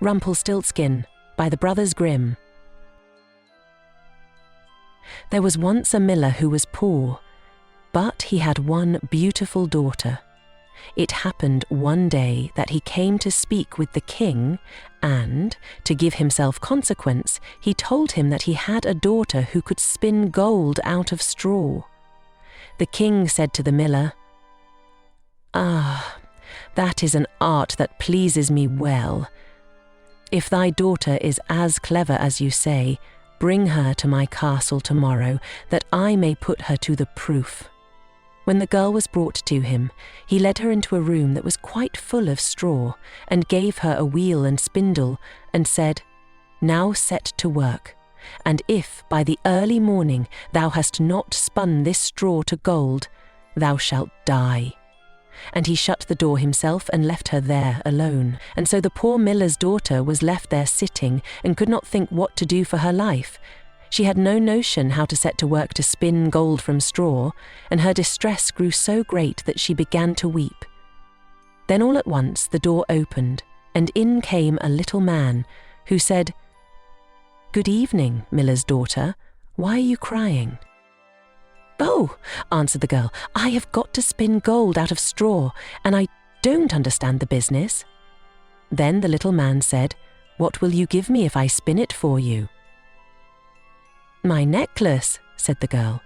Rumpelstiltskin by the Brothers Grimm. There was once a miller who was poor, but he had one beautiful daughter. It happened one day that he came to speak with the king, and, to give himself consequence, he told him that he had a daughter who could spin gold out of straw. The king said to the miller, "Ah, that is an art that pleases me well. If thy daughter is as clever as you say, bring her to my castle tomorrow, that I may put her to the proof." When the girl was brought to him, he led her into a room that was quite full of straw, and gave her a wheel and spindle, and said, "Now set to work, and if by the early morning thou hast not spun this straw to gold, thou shalt die." And he shut the door himself and left her there alone. And so the poor miller's daughter was left there sitting, and could not think what to do for her life. She had no notion how to set to work to spin gold from straw, and her distress grew so great that she began to weep. Then all at once the door opened, and in came a little man, who said, "Good evening, miller's daughter. Why are you crying?" "Oh," answered the girl, "I have got to spin gold out of straw, and I don't understand the business." Then the little man said, "What will you give me if I spin it for you?" "My necklace," said the girl.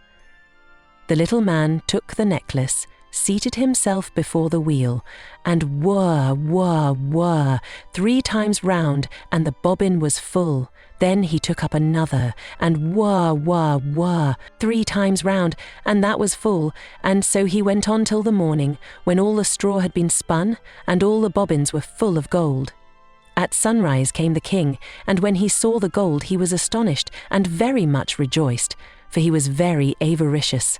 The little man took the necklace, seated himself before the wheel, and whir, whir, whir, 3 times round, and the bobbin was full. Then he took up another, and whir, whir, whir, 3 times round, and that was full, and so he went on till the morning, when all the straw had been spun, and all the bobbins were full of gold. At sunrise came the king, and when he saw the gold he was astonished, and very much rejoiced, for he was very avaricious.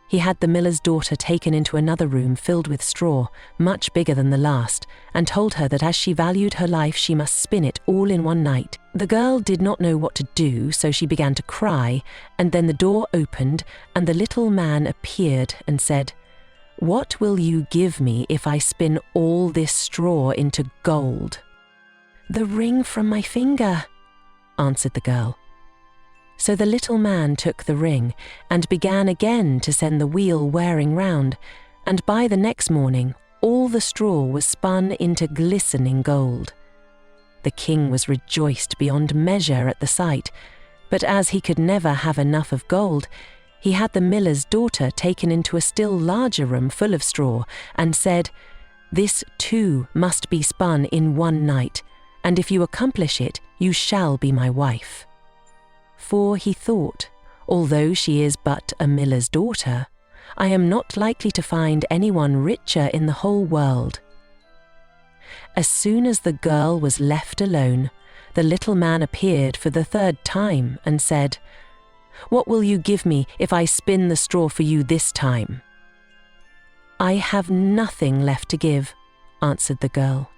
He had the miller's daughter taken into another room filled with straw, much bigger than the last, and told her that as she valued her life she must spin it all in one night. The girl did not know what to do, so she began to cry, and then the door opened, and the little man appeared and said, "What will you give me if I spin all this straw into gold?" "The ring from my finger," answered the girl. So the little man took the ring, and began again to send the wheel whirring round, and by the next morning all the straw was spun into glistening gold. The king was rejoiced beyond measure at the sight, but as he could never have enough of gold, he had the miller's daughter taken into a still larger room full of straw, and said, "This too must be spun in one night, and if you accomplish it, you shall be my wife." For he thought, although she is but a miller's daughter, I am not likely to find anyone richer in the whole world. As soon as the girl was left alone, the little man appeared for the 3rd time and said, "What will you give me if I spin the straw for you this time?" "I have nothing left to give," answered the girl.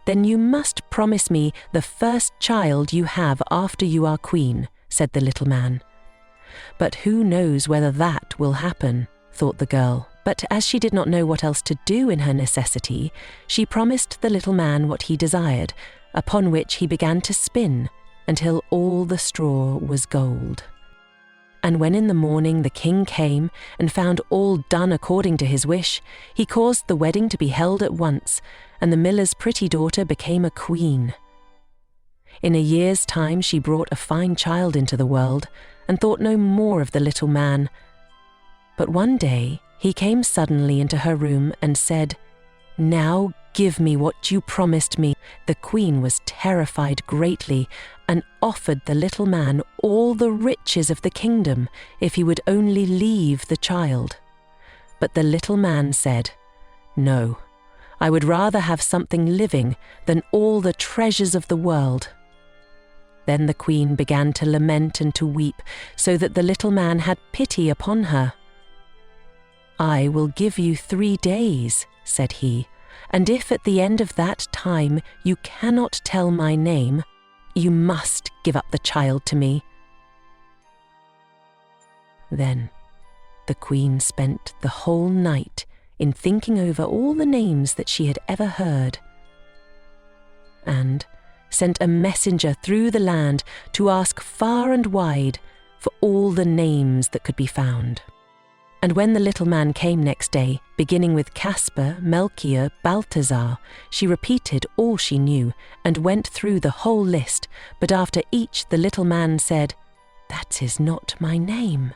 "Then you must promise me the first child you have after you are queen," said the little man. "But who knows whether that will happen," thought the girl. But as she did not know what else to do in her necessity, she promised the little man what he desired, upon which he began to spin until all the straw was gold. And when in the morning the king came and found all done according to his wish, he caused the wedding to be held at once, and the miller's pretty daughter became a queen. In a year's time she brought a fine child into the world, and thought no more of the little man. But one day he came suddenly into her room and said, "Now give me what you promised me." The queen was terrified greatly, and offered the little man all the riches of the kingdom if he would only leave the child. But the little man said, "No, I would rather have something living than all the treasures of the world." Then the queen began to lament and to weep, so that the little man had pity upon her. "I will give you 3 days," said he, "and if at the end of that time you cannot tell my name, you must give up the child to me." Then the queen spent the whole night in thinking over all the names that she had ever heard. and sent a messenger through the land to ask far and wide for all the names that could be found. And when the little man came next day, beginning with Caspar, Melchior, Balthazar, she repeated all she knew and went through the whole list, but after each the little man said, "That is not my name."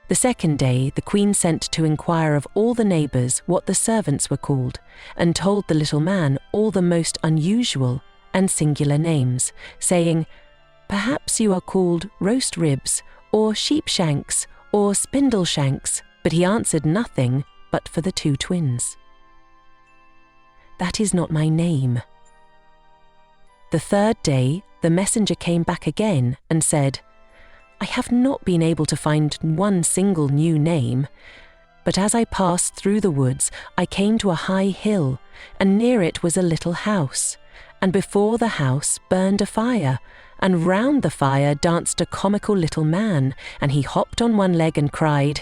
The second day the queen sent to inquire of all the neighbours what the servants were called, and told the little man all the most unusual and singular names, saying, "Perhaps you are called roast ribs, or sheepshanks, or spindleshanks," but he answered nothing but for the two twins. "That is not my name." The third day the messenger came back again and said, "I have not been able to find one single new name, but as I passed through the woods I came to a high hill, and near it was a little house, and before the house burned a fire, and round the fire danced a comical little man, and he hopped on one leg and cried,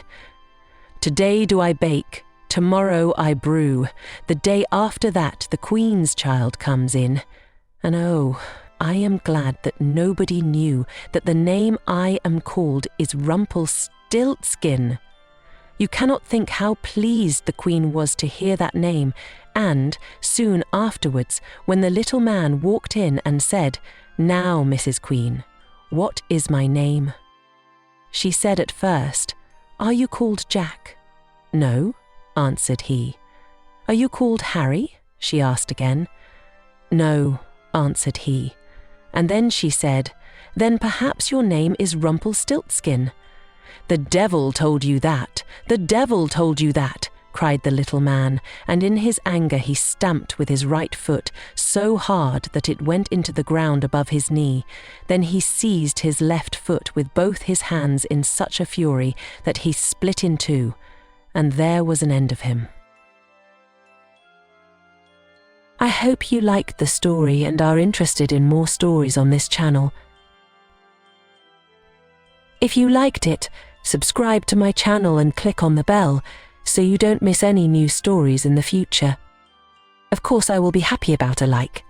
'Today do I bake, tomorrow I brew, the day after that the Queen's child comes in, and oh, I am glad that nobody knew that the name I am called is Rumpelstiltskin.' You cannot think how pleased the Queen was to hear that name, and soon afterwards, when the little man walked in and said, 'Now, Mrs. Queen, what is my name?' She said at first, 'Are you called Jack?' 'No,' answered he. 'Are you called Harry?' she asked again. 'No,' answered he. And then she said, 'Then perhaps your name is Rumpelstiltskin.' 'The devil told you that! The devil told you that!' cried the little man, and in his anger he stamped with his right foot so hard that it went into the ground above his knee. Then he seized his left foot with both his hands in such a fury that he split in two, and there was an end of him. I hope you liked the story and are interested in more stories on this channel. If you liked it, subscribe to my channel and click on the bell so you don't miss any new stories in the future. Of course, I will be happy about a like.